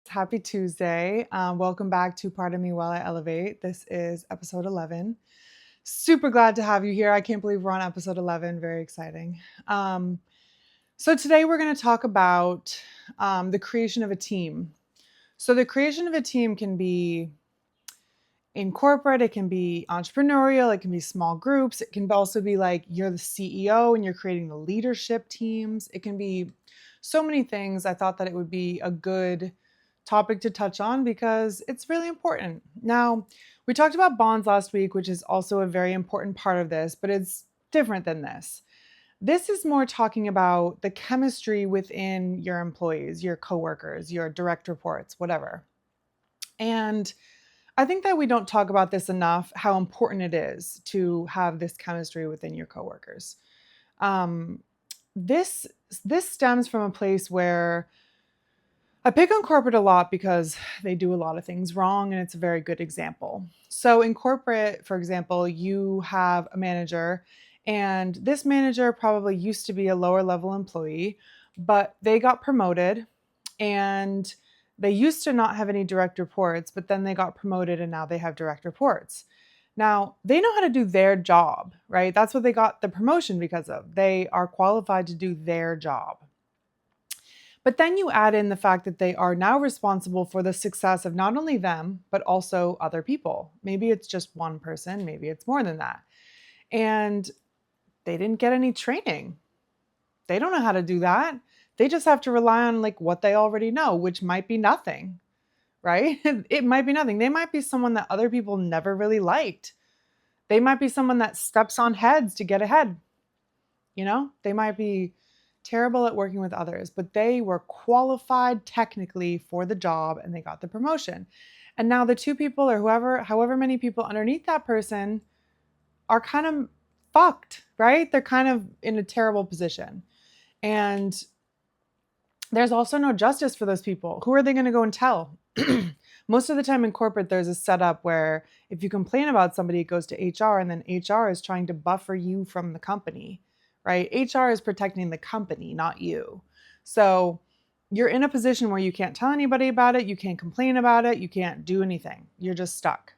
Happy Tuesday. Welcome back to Pardon Me While I Elevate. This is episode 11. Super glad to have you here. I can't believe we're on episode 11. Very exciting. So, today we're going to talk about the creation of a team. So, the creation of a team can be in corporate, it can be entrepreneurial, it can be small groups, it can also be like you're the CEO and you're creating the leadership teams. It can be so many things. I thought that it would be a good topic to touch on because it's really important. Now, we talked about bonds last week, which is also a very important part of this, but it's different than this. This is more talking about the chemistry within your employees, your coworkers, your direct reports, whatever. And I think that we don't talk about this enough, how important it is to have this chemistry within your coworkers. Um, this this stems from a place where I pick on corporate a lot because they do a lot of things wrong, and it's a very good example. So in corporate, for example, you have a manager, and this manager probably used to be a lower level employee, but they got promoted and they used to not have any direct reports, but then they got promoted and now they have direct reports. Now, they know how to do their job, right? That's what they got the promotion because of. They are qualified to do their job. But then you add in the fact that they are now responsible for the success of not only them, but also other people. Maybe it's just one person, maybe it's more than that. And they didn't get any training. They don't know how to do that. They just have to rely on like what they already know, which might be nothing, right? It might be nothing. They might be someone that other people never really liked. They might be someone that steps on heads to get ahead. They might be terrible at working with others, but they were qualified technically for the job and they got the promotion. And now the two people or however many people underneath that person are kind of fucked, right? They're kind of in a terrible position. And there's also no justice for those people. Who are they going to go and tell? Most of the time in corporate, there's a setup where if you complain about somebody, it goes to HR, and then HR is trying to buffer you from the company, right? HR is protecting the company, not you. So you're in a position where you can't tell anybody about it, you can't complain about it, you can't do anything. You're just stuck.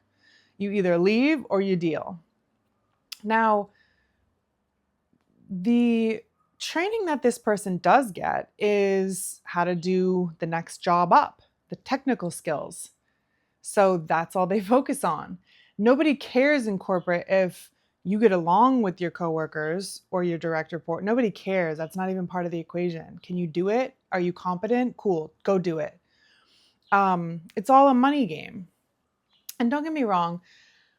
You either leave or you deal. Now, the training that this person does get is how to do the next job up, the technical skills. So that's all they focus on. Nobody cares in corporate if you get along with your coworkers or your direct report. Nobody cares. That's not even part of the equation. Can you do it? Are you competent? Cool, go do it. It's all a money game. And don't get me wrong,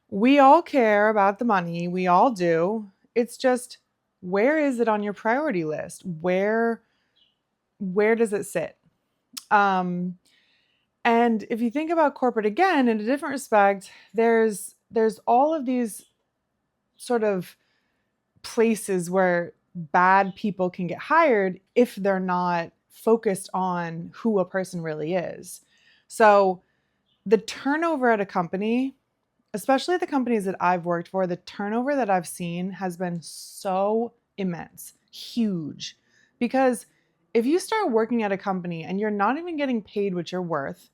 we all care about the money. We all do. It's just, where is it on your priority list? Where does it sit? And if you think about corporate again, in a different respect, there's all of these sort of places where bad people can get hired if they're not focused on who a person really is. So the turnover at a company, especially the companies that I've worked for, the turnover that I've seen has been so immense, huge. Because if you start working at a company and you're not even getting paid what you're worth,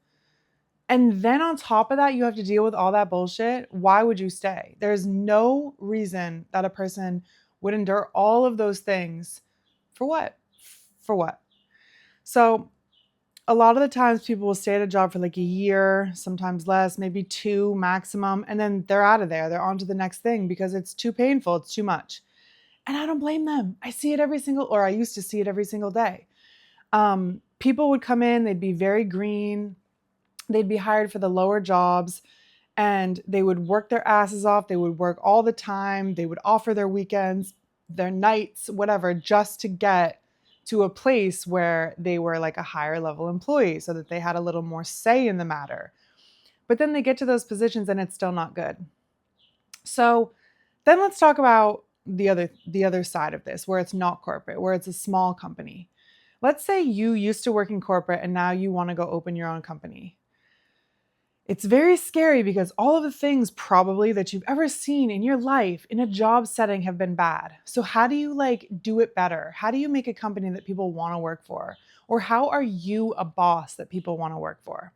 and then on top of that, you have to deal with all that bullshit, why would you stay? There's no reason that a person would endure all of those things. For what? For what? So a lot of the times people will stay at a job for like a year, sometimes less, maybe 2 maximum, and then they're out of there. They're on to the next thing because it's too painful. It's too much. And I don't blame them. I see it I used to see it every single day. People would come in, they'd be very green. They'd be hired for the lower jobs and they would work their asses off. They would work all the time. They would offer their weekends, their nights, whatever, just to get to a place where they were like a higher level employee so that they had a little more say in the matter. But then they get to those positions and it's still not good. So then let's talk about the other side of this, where it's not corporate, where it's a small company. Let's say you used to work in corporate and now you want to go open your own company. It's very scary because all of the things probably that you've ever seen in your life in a job setting have been bad. So how do you do it better? How do you make a company that people want to work for? Or how are you a boss that people want to work for?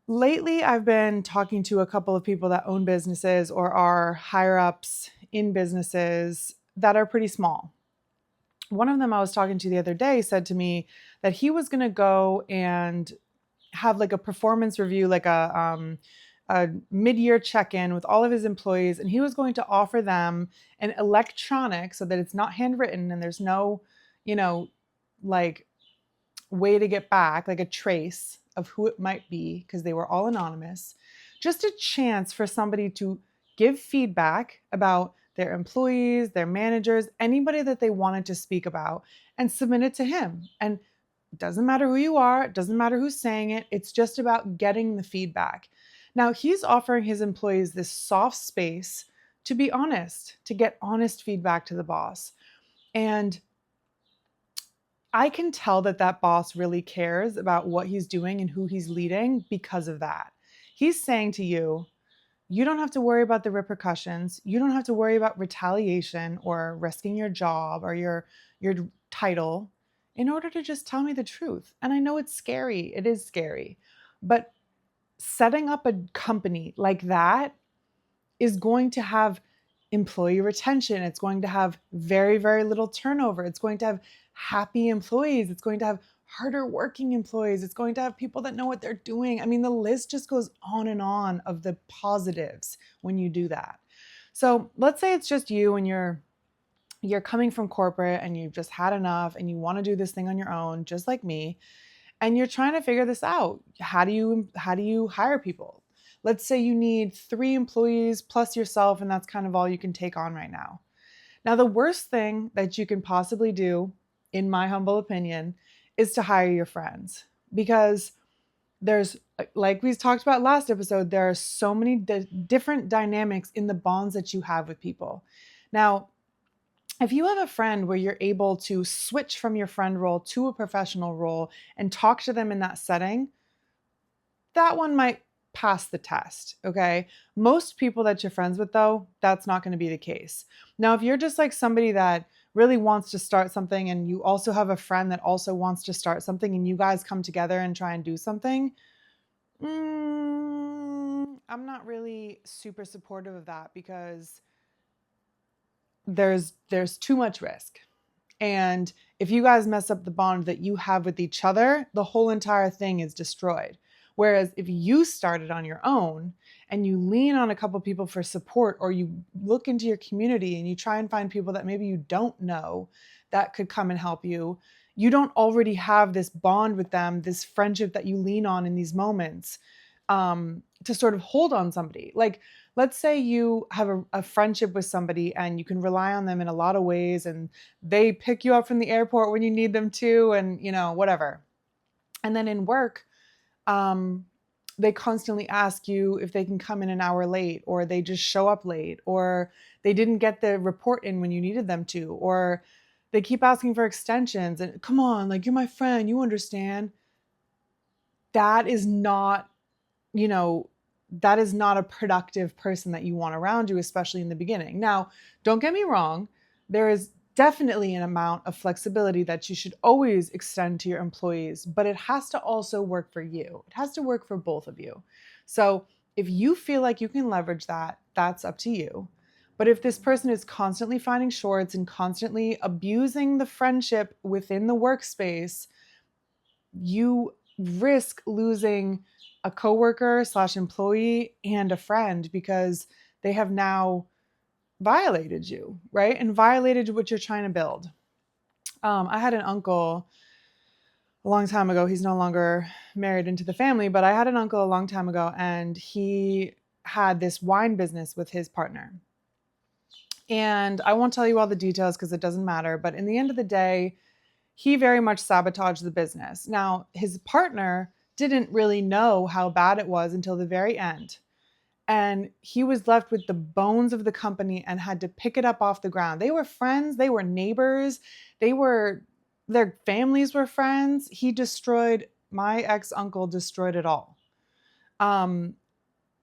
Lately, I've been talking to a couple of people that own businesses or are higher ups in businesses that are pretty small. One of them I was talking to the other day said to me that he was going to go and have like a performance review, like a mid-year check-in with all of his employees, and he was going to offer them an electronic so that it's not handwritten and there's no, you know, like way to get back, like a trace of who it might be, because they were all anonymous, just a chance for somebody to give feedback about their employees, their managers, anybody that they wanted to speak about, and submit it to him. And it doesn't matter who you are, it doesn't matter who's saying it, it's just about getting the feedback. Now, he's offering his employees this soft space to be honest, to get honest feedback to the boss. And I can tell that that boss really cares about what he's doing and who he's leading because of that. He's saying to you, you don't have to worry about the repercussions. You don't have to worry about retaliation or risking your job or your title in order to just tell me the truth. And I know it's scary. It is scary. But setting up a company like that is going to have employee retention. It's going to have very, very little turnover. It's going to have happy employees. It's going to have harder working employees. It's going to have people that know what they're doing. I mean, the list just goes on and on of the positives when you do that. So let's say it's just you and you're coming from corporate and you've just had enough and you want to do this thing on your own, just like me, and you're trying to figure this out. How do you hire people? Let's say you need 3 employees plus yourself, and that's kind of all you can take on right now. Now, the worst thing that you can possibly do, in my humble opinion, is to hire your friends, because there's, like we talked about last episode, there are so many different dynamics in the bonds that you have with people. Now, if you have a friend where you're able to switch from your friend role to a professional role and talk to them in that setting, that one might pass the test, okay? Most people that you're friends with, though, that's not going to be the case. Now, if you're just like somebody that really wants to start something and you also have a friend that also wants to start something and you guys come together and try and do something, I'm not really super supportive of that, because there's too much risk. And if you guys mess up the bond that you have with each other, the whole entire thing is destroyed. Whereas if you started on your own and you lean on a couple people for support, or you look into your community and you try and find people that maybe you don't know that could come and help you, you don't already have this bond with them, this friendship that you lean on in these moments, to sort of hold on somebody. Like, let's say you have a friendship with somebody and you can rely on them in a lot of ways, and they pick you up from the airport when you need them to, and whatever. And then in work, they constantly ask you if they can come in an hour late, or they just show up late, or they didn't get the report in when you needed them to, or they keep asking for extensions, and come on, like, you're my friend, you understand. That is not, that is not a productive person that you want around you, especially in the beginning. Now, don't get me wrong, there is definitely an amount of flexibility that you should always extend to your employees, but it has to also work for you. It has to work for both of you. So if you feel like you can leverage that, that's up to you. But if this person is constantly finding shorts and constantly abusing the friendship within the workspace, you risk losing a coworker / employee and a friend, because they have now violated you, right? And violated what you're trying to build. I had an uncle a long time ago. He's no longer married into the family, but I had an uncle a long time ago, and he had this wine business with his partner. And I won't tell you all the details because it doesn't matter, but in the end of the day, he very much sabotaged the business. Now, his partner didn't really know how bad it was until the very end. And he was left with the bones of the company and had to pick it up off the ground. They were friends, they were neighbors, their families were friends. My ex-uncle destroyed it all.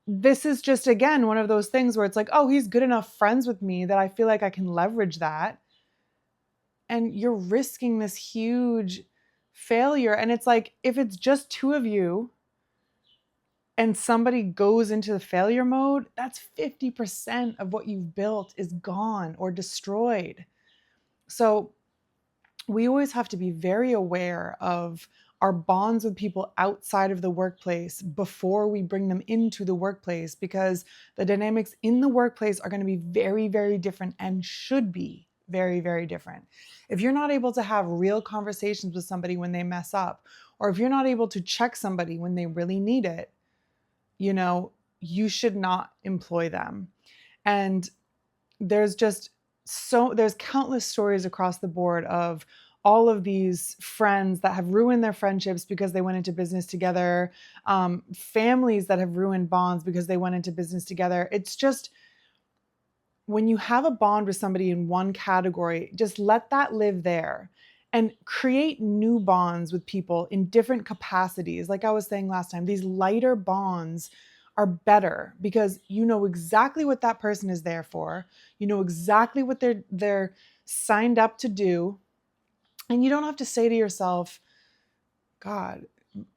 This is just, again, one of those things where it's like, oh, he's good enough friends with me that I feel like I can leverage that. And you're risking this huge failure. And it's like, if it's just two of you and somebody goes into the failure mode, that's 50% of what you've built is gone or destroyed. So we always have to be very aware of our bonds with people outside of the workplace before we bring them into the workplace, because the dynamics in the workplace are going to be very, very different and should be very, very different. If you're not able to have real conversations with somebody when they mess up, or if you're not able to check somebody when they really need it, you should not employ them. And there's countless stories across the board of all of these friends that have ruined their friendships because they went into business together, families that have ruined bonds because they went into business together. It's just, when you have a bond with somebody in one category, just let that live there and create new bonds with people in different capacities. Like I was saying last time, these lighter bonds are better because you know exactly what that person is there for. You know exactly what they're signed up to do. And you don't have to say to yourself, God,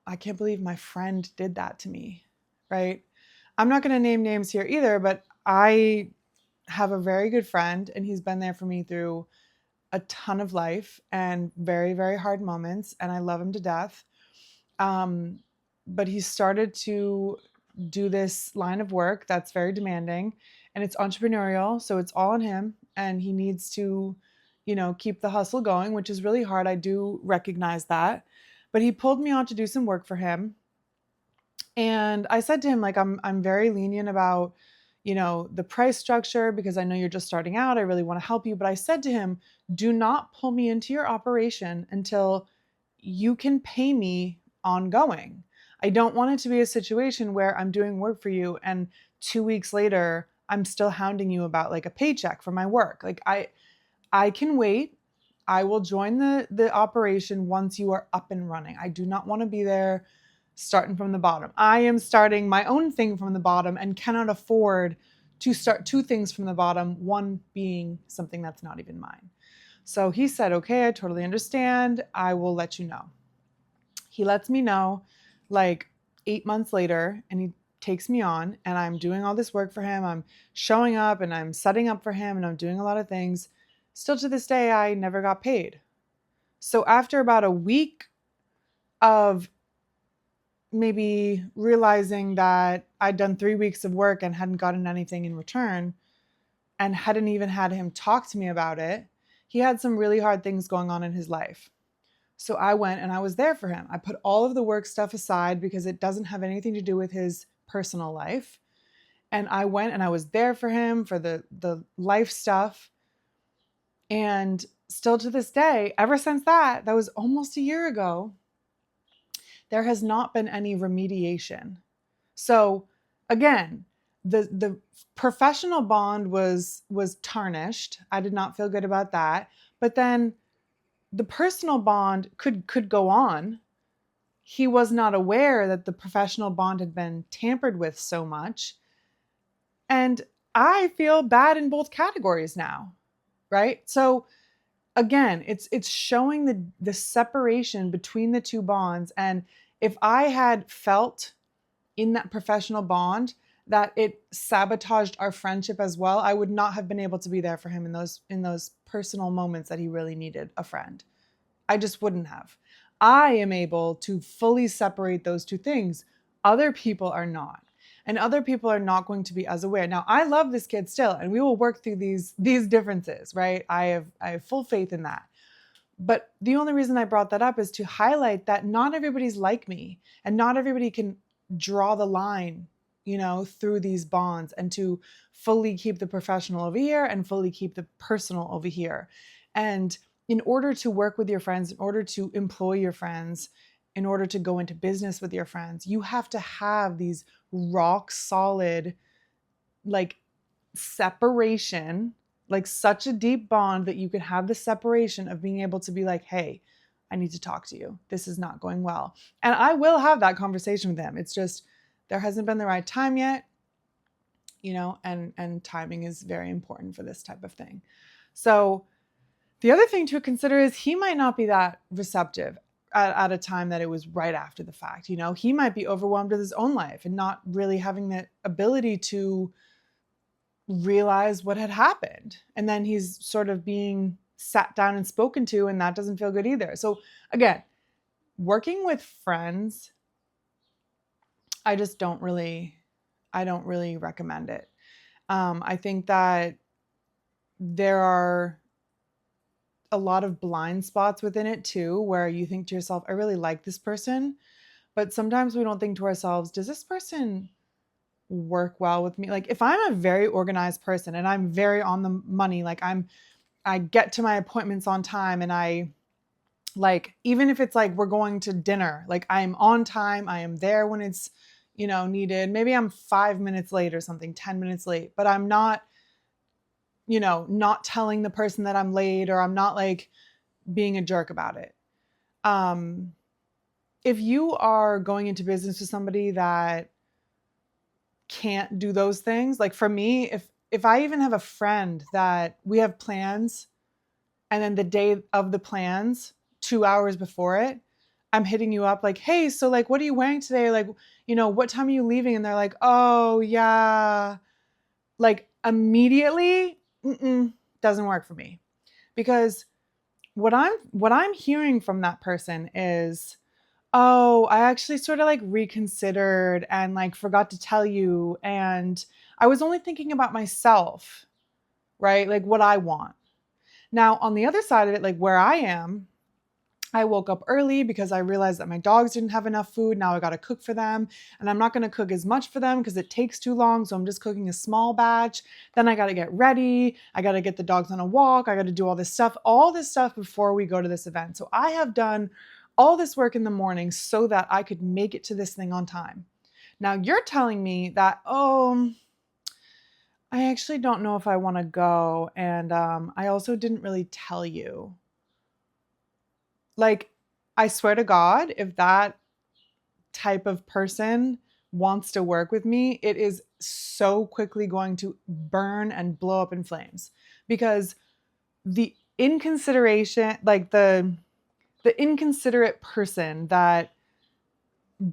I can't believe my friend did that to me, right? I'm not going to name names here either, but I have a very good friend and he's been there for me through a ton of life and very, very hard moments. And I love him to death. But he started to do this line of work that's very demanding and it's entrepreneurial. So it's all on him and he needs to, keep the hustle going, which is really hard. I do recognize that. But he pulled me on to do some work for him. And I said to him, like, I'm very lenient about, the price structure because I know you're just starting out. I really want to help you. But I said to him, do not pull me into your operation until you can pay me ongoing. I don't want it to be a situation where I'm doing work for you and 2 weeks later, I'm still hounding you about like a paycheck for my work. Like I can wait. I will join the operation once you are up and running. I do not want to be there starting from the bottom. I am starting my own thing from the bottom and cannot afford to start two things from the bottom, one being something that's not even mine. So he said, okay, I totally understand. I will let you know. He lets me know like 8 months later and he takes me on and I'm doing all this work for him. I'm showing up and I'm setting up for him and I'm doing a lot of things. Still to this day, I never got paid. So after about a week of maybe realizing that I'd done 3 weeks of work and hadn't gotten anything in return and hadn't even had him talk to me about it, he had some really hard things going on in his life. So I went and I was there for him. I put all of the work stuff aside because it doesn't have anything to do with his personal life. And I went and I was there for him for the life stuff. And still to this day, ever since that was almost a year ago, there has not been any remediation. So again, the professional bond was tarnished. I did not feel good about that. But then the personal bond could go on. He was not aware that the professional bond had been tampered with so much. And I feel bad in both categories now, right? So again, it's showing the separation between the two bonds. And if I had felt in that professional bond that it sabotaged our friendship as well, I would not have been able to be there for him in those personal moments that he really needed a friend. I just wouldn't have. I am able to fully separate those two things. Other people are not. And other people are not going to be as aware. Now, I love this kid still, and we will work through these differences, right? I have full faith in that. But the only reason I brought that up is to highlight that not everybody's like me, and not everybody can draw the line, through these bonds and to fully keep the professional over here and fully keep the personal over here. And in order to work with your friends, in order to employ your friends, in order to go into business with your friends, you have to have these rock solid, like, separation, like such a deep bond that you can have the separation of being able to be like, hey, I need to talk to you. This is not going well. And I will have that conversation with them. It's just, there hasn't been the right time yet, and timing is very important for this type of thing. So the other thing to consider is he might not be that receptive. at a time that it was right after the fact. You know, he might be overwhelmed with his own life and not really having the ability to realize what had happened. And then he's sort of being sat down and spoken to, and that doesn't feel good either. So again, working with friends, I don't really recommend it. I think that there are a lot of blind spots within it too, where you think to yourself, I really like this person. But sometimes we don't think to ourselves, does this person work well with me? Like if I'm a very organized person and I'm very on the money, like I get to my appointments on time, and I like, even if it's like we're going to dinner, like I'm on time, I am there when it's, needed. Maybe I'm 5 minutes late or something, 10 minutes late, but I'm not, not telling the person that I'm late, or I'm not like being a jerk about it. If you are going into business with somebody that can't do those things, like for me, if I even have a friend that we have plans, and then the day of the plans, 2 hours before it, I'm hitting you up like, hey, so like, what are you wearing today? Like, what time are you leaving? And they're like, oh yeah. Like immediately, doesn't work for me. Because what I'm hearing from that person is, oh, I actually sort of like reconsidered and like forgot to tell you. And I was only thinking about myself, right? Like what I want. Now, on the other side of it, like where I am, I woke up early because I realized that my dogs didn't have enough food. Now I got to cook for them, and I'm not going to cook as much for them because it takes too long. So I'm just cooking a small batch. Then I got to get ready. I got to get the dogs on a walk. I got to do all this stuff before we go to this event. So I have done all this work in the morning so that I could make it to this thing on time. Now you're telling me that, oh, I actually don't know if I want to go. And I also didn't really tell you. Like, I swear to God, if that type of person wants to work with me, it is so quickly going to burn and blow up in flames, because the inconsideration, like the inconsiderate person that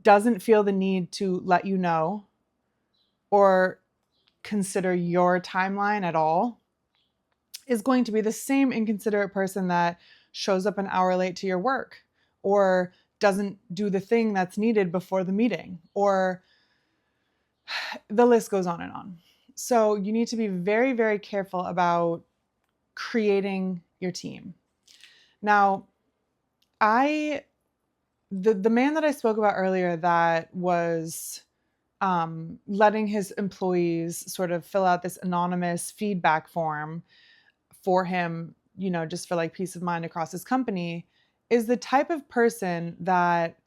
doesn't feel the need to let you know or consider your timeline at all, is going to be the same inconsiderate person that shows up an hour late to your work, or doesn't do the thing that's needed before the meeting, or the list goes on and on. So you need to be very, very careful about creating your team. Now, the man that I spoke about earlier that was letting his employees sort of fill out this anonymous feedback form for him, just for like peace of mind across his company, is the type of person that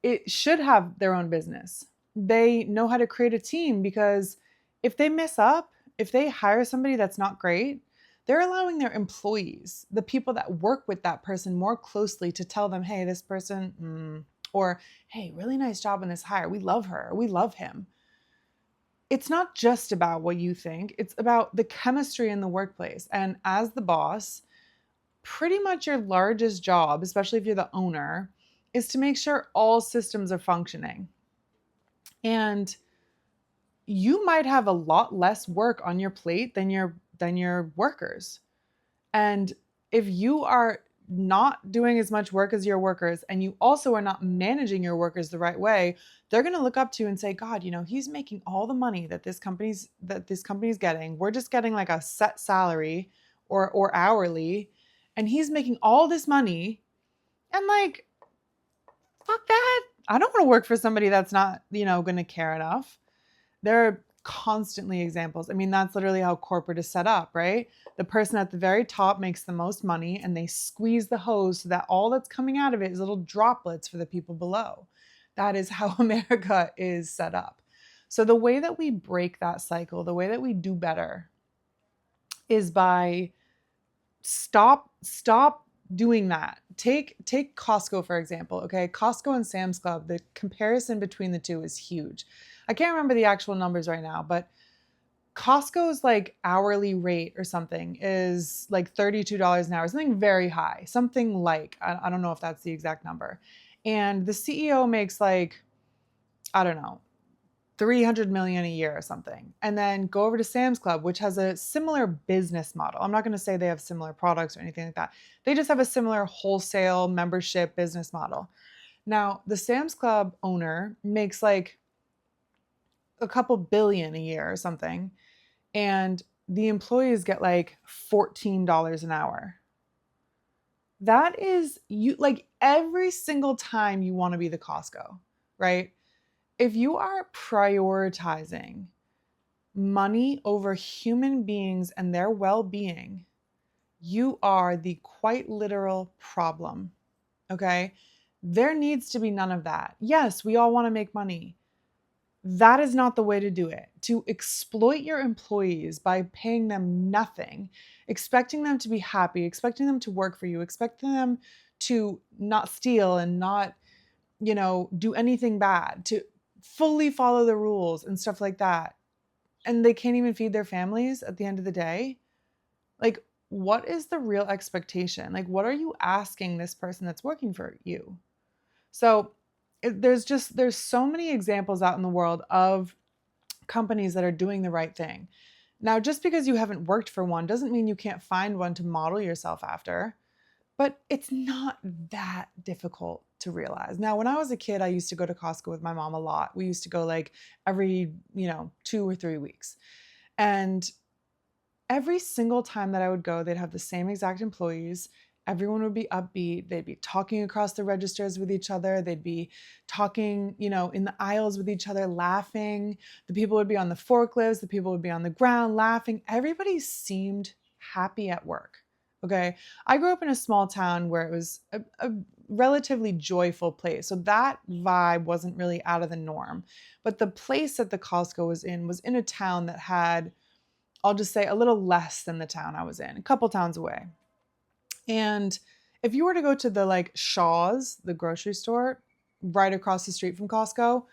it should have their own business. They know how to create a team, because if they mess up, if they hire somebody that's not great, they're allowing their employees, the people that work with that person more closely, to tell them, hey, this person, or hey, really nice job on this hire. We love her. We love him. It's not just about what you think. It's about the chemistry in the workplace. And as the boss, pretty much your largest job, especially if you're the owner, is to make sure all systems are functioning. And you might have a lot less work on your plate than your workers. And if you are not doing as much work as your workers, and you also are not managing your workers the right way, they're going to look up to you and say, God, he's making all the money that this company's getting. We're just getting like a set salary or hourly, and he's making all this money. And like, fuck that. I don't want to work for somebody that's not, going to care enough. There are constantly examples. I mean, that's literally how corporate is set up, right? The person at the very top makes the most money, and they squeeze the hose so that all that's coming out of it is little droplets for the people below. That is how America is set up. So the way that we break that cycle, the way that we do better, is by stop doing that. Take Costco, for example. Okay, Costco and Sam's Club, the comparison between the two is huge. I can't remember the actual numbers right now, but Costco's like hourly rate or something is like $32 an hour, something very high, something like, I don't know if that's the exact number. And the CEO makes like, I don't know, 300 million a year or something. And then go over to Sam's Club, which has a similar business model. I'm not going to say they have similar products or anything like that. They just have a similar wholesale membership business model. Now, the Sam's Club owner makes like a couple billion a year or something, and the employees get like $14 an hour. That is you like every single time you want to be the Costco, right? If you are prioritizing money over human beings and their well being, you are the quite literal problem. Okay. There needs to be none of that. Yes, we all want to make money. That is not the way to do it. To exploit your employees by paying them nothing, expecting them to be happy, expecting them to work for you, expecting them to not steal and not, do anything bad, to fully follow the rules and stuff like that. And they can't even feed their families at the end of the day. Like, what is the real expectation? Like, what are you asking this person that's working for you? So, there's so many examples out in the world of companies that are doing the right thing. Now, just because you haven't worked for one doesn't mean you can't find one to model yourself after, but it's not that difficult to realize. Now, when I was a kid, I used to go to Costco with my mom a lot. We used to go like every, 2 or 3 weeks. And every single time that I would go, they'd have the same exact employees. Everyone would be upbeat. They'd be talking across the registers with each other. They'd be talking, in the aisles with each other, laughing. The people would be on the forklifts. The people would be on the ground laughing. Everybody seemed happy at work. Okay. I grew up in a small town where it was a relatively joyful place. So that vibe wasn't really out of the norm. But the place that the Costco was in a town that had, I'll just say, a little less than the town I was in, a couple towns away. And if you were to go to the like Shaw's, the grocery store right across the street from Costco,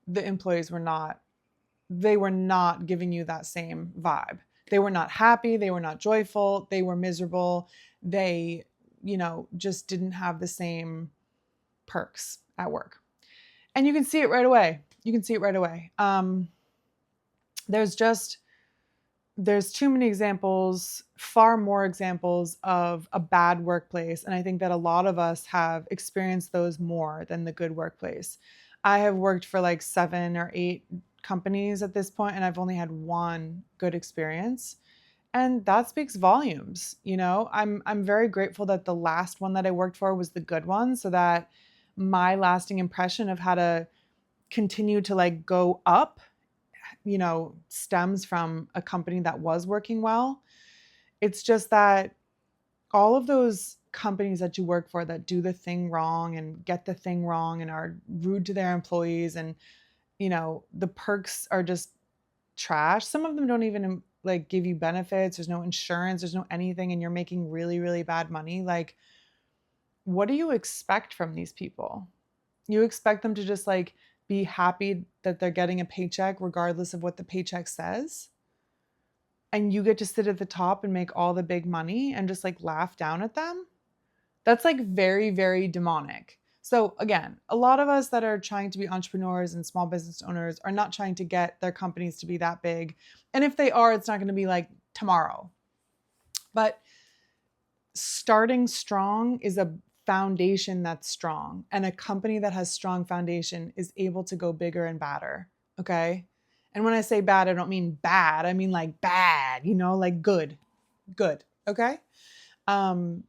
the employees they were not giving you that same vibe. They were not happy. They were not joyful. They were miserable. They, just didn't have the same perks at work. And you can see it right away. You can see it right away. There's just, there's too many examples, far more examples of a bad workplace. And I think that a lot of us have experienced those more than the good workplace. I have worked for like 7 or 8 companies at this point, and I've only had one good experience. And that speaks volumes. I'm very grateful that the last one that I worked for was the good one, so that my lasting impression of how to continue to like go up stems from a company that was working well. It's just that all of those companies that you work for that do the thing wrong and get the thing wrong and are rude to their employees, and the perks are just trash. Some of them don't even like give you benefits. There's no insurance, there's no anything, and you're making really, really bad money. Like, what do you expect from these people? You expect them to just like be happy that they're getting a paycheck regardless of what the paycheck says? And you get to sit at the top and make all the big money and just like laugh down at them? That's like very, very demonic. So again, a lot of us that are trying to be entrepreneurs and small business owners are not trying to get their companies to be that big. And if they are, it's not going to be like tomorrow. But starting strong is a foundation that's strong. And a company that has strong foundation is able to go bigger and badder. Okay. And when I say bad, I don't mean bad. I mean like bad, like good. Good. Okay. Um,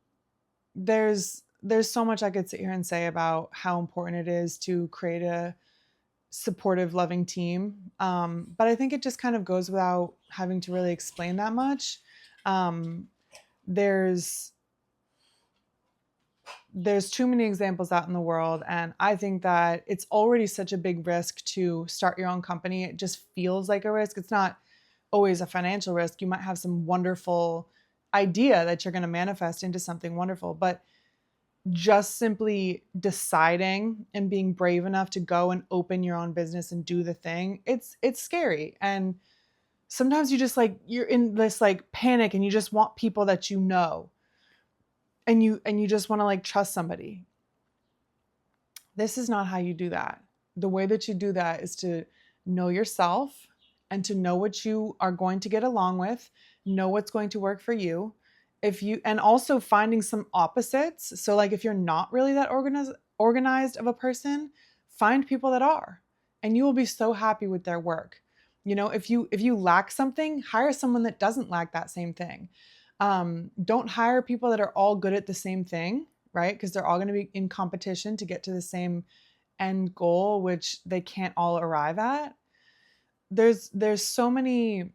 there's so much I could sit here and say about how important it is to create a supportive, loving team. But I think it just kind of goes without having to really explain that much. There's too many examples out in the world, and I think that it's already such a big risk to start your own company. It just feels like a risk. It's not always a financial risk. You might have some wonderful idea that you're going to manifest into something wonderful, but just simply deciding and being brave enough to go and open your own business and do the thing, it's scary. And Sometimes you just like, you're in this like panic and you just want people that you know, and you just want to like trust somebody. This is not how you do that. The way that you do that is to know yourself and to know what you are going to get along with, know what's going to work for you. If you, and also finding some opposites. So like if you're not really that organized of a person, find people that are, and you will be so happy with their work. You know, if you lack something, hire someone that doesn't lack that same thing. Don't hire people that are all good at the same thing, right? Because they're all going to be in competition to get to the same end goal, which they can't all arrive at. There's so many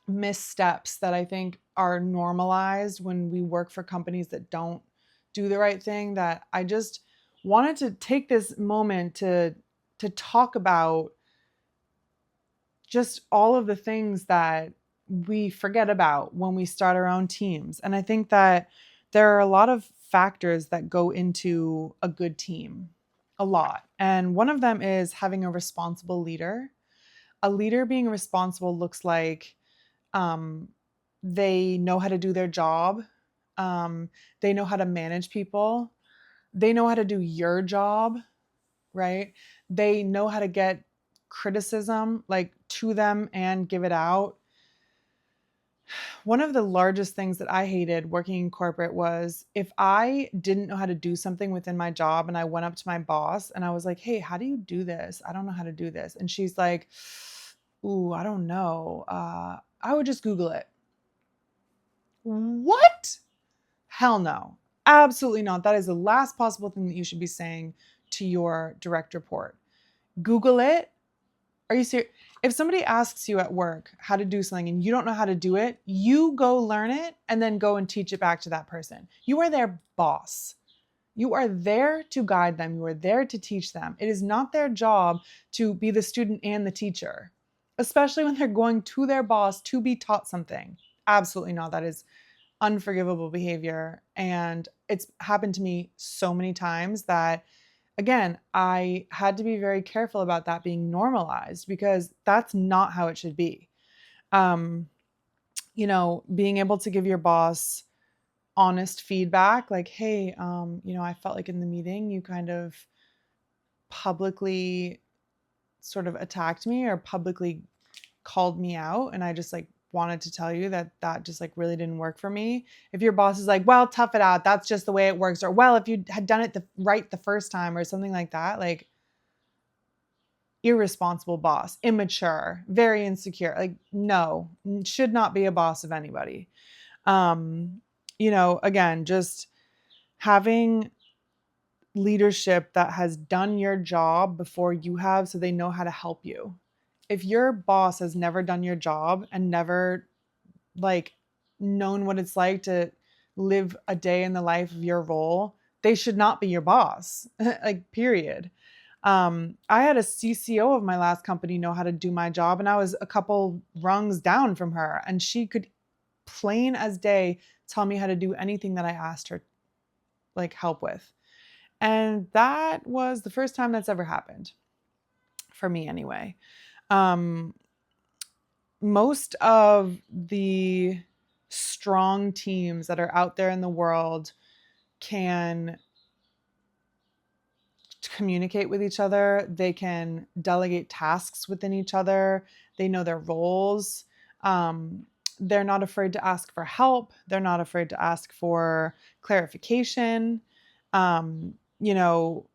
missteps that I think are normalized when we work for companies that don't do the right thing, that I just wanted to take this moment to talk about just all of the things that we forget about when we start our own teams. And I think that there are a lot of factors that go into a good team, a lot. And one of them is having a responsible leader. A leader being responsible looks like um, they know how to do their job, they know how to manage people, they know how to do your job, right? They know how to get criticism like to them and give it out. One of the largest things that I hated working in corporate was if I didn't know how to do something within my job and I went up to my boss and I was like, "Hey, how do you do this? I don't know how to do this." And she's like, "Ooh, I don't know. I would just Google it." What? Hell no. Absolutely not. That is the last possible thing that you should be saying to your direct report. Google it. Are you serious? If somebody asks you at work how to do something and you don't know how to do it, you go learn it and then go and teach it back to that person. You are their boss. You are there to guide them. You are there to teach them. It is not their job to be the student and the teacher, especially when they're going to their boss to be taught something. Absolutely not. That is unforgivable behavior. And it's happened to me so many times that, again, I had to be very careful about that being normalized, because that's not how it should be. Um, being able to give your boss honest feedback, like, hey, I felt like in the meeting you kind of publicly sort of attacked me or publicly called me out, and I just like wanted to tell you that that just like really didn't work for me. If your boss is like, well, tough it out, that's just the way it works, or well, if you had done it right the first time or something like that, like, irresponsible boss, immature, very insecure, like, no, should not be a boss of anybody. Again, just having leadership that has done your job before you have, so they know how to help you. If your boss has never done your job and never like known what it's like to live a day in the life of your role, they should not be your boss. Like, period. I had a CCO of my last company know how to do my job, and I was a couple rungs down from her, and she could plain as day tell me how to do anything that I asked her like help with. And that was the first time that's ever happened for me anyway. Um, Most of the strong teams that are out there in the world can communicate with each other. They can delegate tasks within each other. They know their roles. They're not afraid to ask for help. They're not afraid to ask for clarification. Um, you know,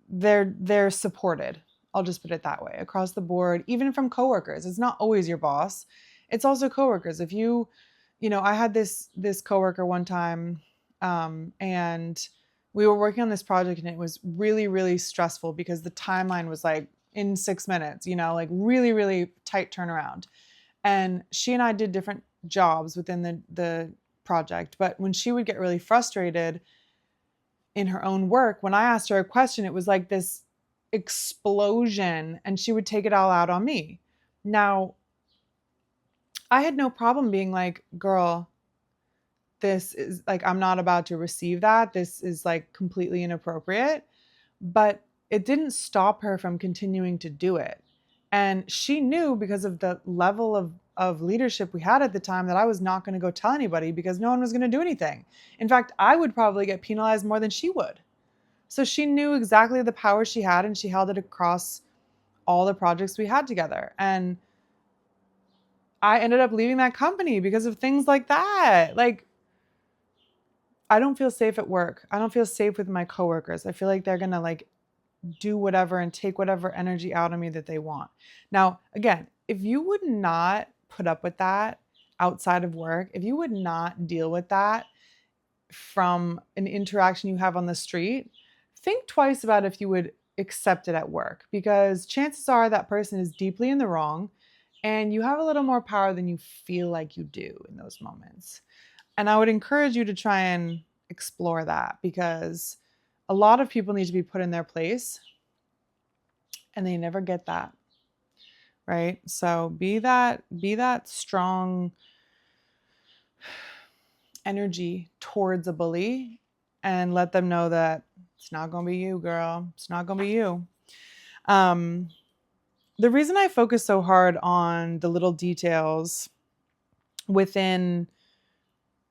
they're supported. I'll just put it that way, across the board, even from coworkers. It's not always your boss. It's also coworkers. If I had this coworker one time, and we were working on this project, and it was really, really stressful because the timeline was like in 6 minutes, like really, really tight turnaround. And she and I did different jobs within the project. But when she would get really frustrated in her own work, when I asked her a question, it was like this explosion, and she would take it all out on me. Now, I had no problem being like, girl, this is like, I'm not about to receive that. This is like completely inappropriate. But it didn't stop her from continuing to do it. And she knew, because of the level of leadership we had at the time, that I was not going to go tell anybody, because no one was going to do anything. In fact, I would probably get penalized more than she would. So she knew exactly the power she had, and she held it across all the projects we had together. And I ended up leaving that company because of things like that. Like, I don't feel safe at work. I don't feel safe with my coworkers. I feel like they're going to like do whatever and take whatever energy out of me that they want. Now, again, if you would not put up with that outside of work, if you would not deal with that from an interaction you have on the street, think twice about if you would accept it at work, because chances are that person is deeply in the wrong and you have a little more power than you feel like you do in those moments. And I would encourage you to try and explore that, because a lot of people need to be put in their place and they never get that. Right? So be that strong energy towards a bully, and let them know that it's not going to be you, girl. It's not going to be you. The reason I focus so hard on the little details within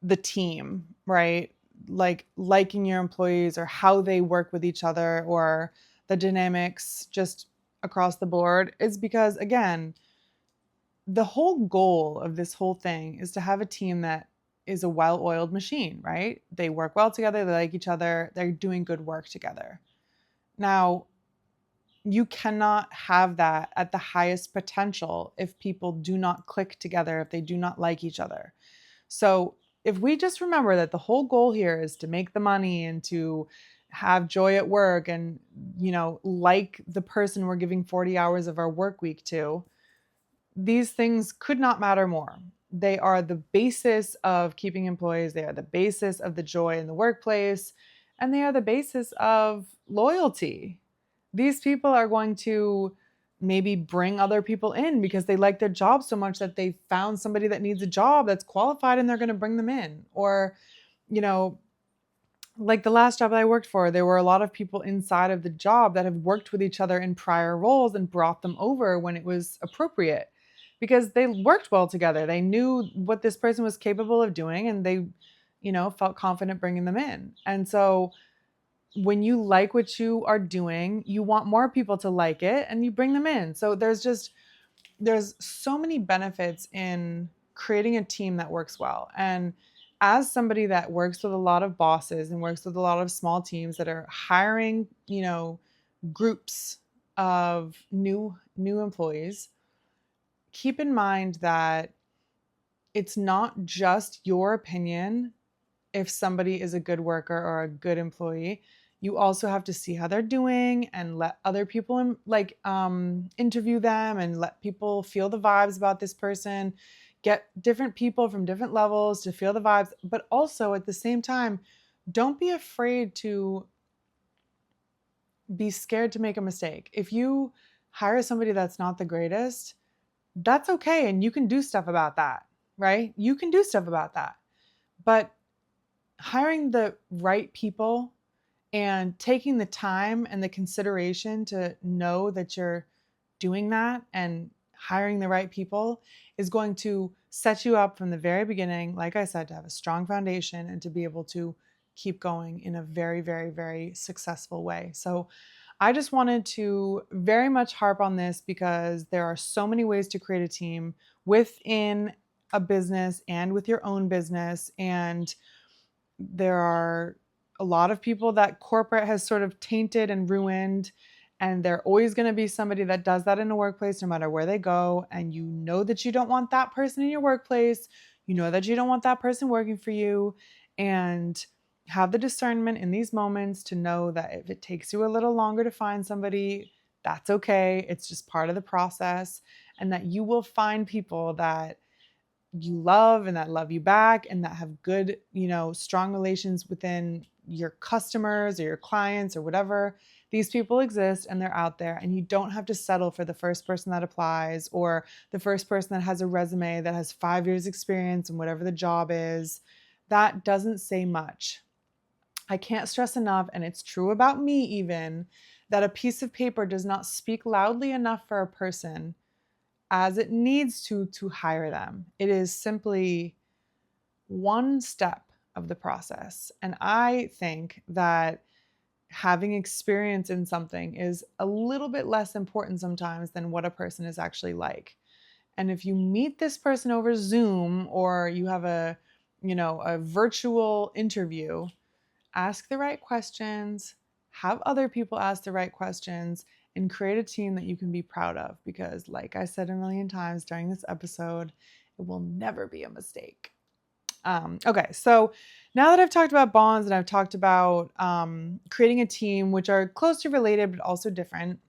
the team, right? Like liking your employees, or how they work with each other, or the dynamics just across the board, is because, again, the whole goal of this whole thing is to have a team that is a well-oiled machine, right? They work well together, they like each other, they're doing good work together. Now, you cannot have that at the highest potential if people do not click together, if they do not like each other. So if we just remember that the whole goal here is to make the money and to have joy at work, and, like the person we're giving 40 hours of our work week to, these things could not matter more. They are the basis of keeping employees. They are the basis of the joy in the workplace, and they are the basis of loyalty. These people are going to maybe bring other people in because they like their job so much that they found somebody that needs a job that's qualified, and they're going to bring them in. Or, you know, like the last job that I worked for, there were a lot of people inside of the job that have worked with each other in prior roles and brought them over when it was appropriate, because they worked well together. They knew what this person was capable of doing, and they, felt confident bringing them in. And so when you like what you are doing, you want more people to like it, and you bring them in. So there's so many benefits in creating a team that works well. And as somebody that works with a lot of bosses and works with a lot of small teams that are hiring, groups of new employees, keep in mind that it's not just your opinion if somebody is a good worker or a good employee. You also have to see how they're doing and let other people interview them, and let people feel the vibes about this person. Get different people from different levels to feel the vibes, but also at the same time, don't be afraid to be scared to make a mistake. If you hire somebody that's not the greatest, that's okay, and you can do stuff about that, right? You can do stuff about that. But hiring the right people and taking the time and the consideration to know that you're doing that and hiring the right people is going to set you up from the very beginning, like I said, to have a strong foundation and to be able to keep going in a very, very, very successful way. So I just wanted to very much harp on this, because there are so many ways to create a team within a business and with your own business. And there are a lot of people that corporate has sort of tainted and ruined, and they're always going to be somebody that does that in a workplace no matter where they go. And you know that you don't want that person in your workplace. You know that you don't want that person working for you. And have the discernment in these moments to know that if it takes you a little longer to find somebody, that's okay. It's just part of the process, and that you will find people that you love and that love you back, and that have good, strong relations within your customers or your clients or whatever. These people exist, and they're out there, and you don't have to settle for the first person that applies, or the first person that has a resume that has 5 years experience and whatever the job is. That doesn't say much. I can't stress enough, and it's true about me even, that a piece of paper does not speak loudly enough for a person as it needs to hire them. It is simply one step of the process. And I think that having experience in something is a little bit less important sometimes than what a person is actually like. And if you meet this person over Zoom or you have a virtual interview, ask the right questions, have other people ask the right questions, and create a team that you can be proud of. Because, like I said a million times during this episode, it will never be a mistake. Okay, so now that I've talked about bonds and I've talked about creating a team, which are closely related but also different,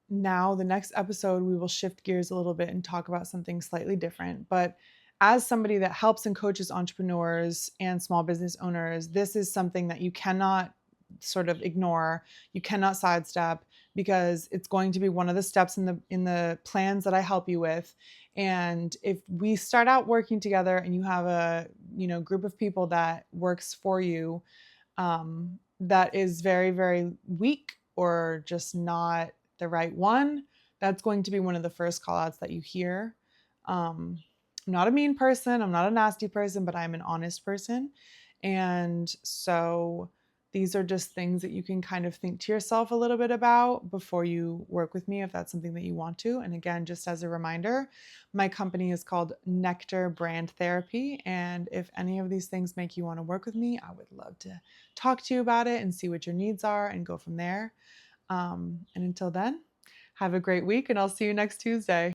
now the next episode we will shift gears a little bit and talk about something slightly different. But as somebody that helps and coaches entrepreneurs and small business owners, this is something that you cannot sort of ignore, you cannot sidestep, because it's going to be one of the steps in the plans that I help you with. And if we start out working together and you have a group of people that works for you, that is very, very weak or just not the right one, that's going to be one of the first call outs that you hear. I'm not a mean person, I'm not a nasty person, but I'm an honest person. And so these are just things that you can kind of think to yourself a little bit about before you work with me, if that's something that you want to. And again, just as a reminder, my company is called Nectar Brand Therapy. And if any of these things make you want to work with me, I would love to talk to you about it and see what your needs are and go from there. And until then, have a great week, and I'll see you next Tuesday.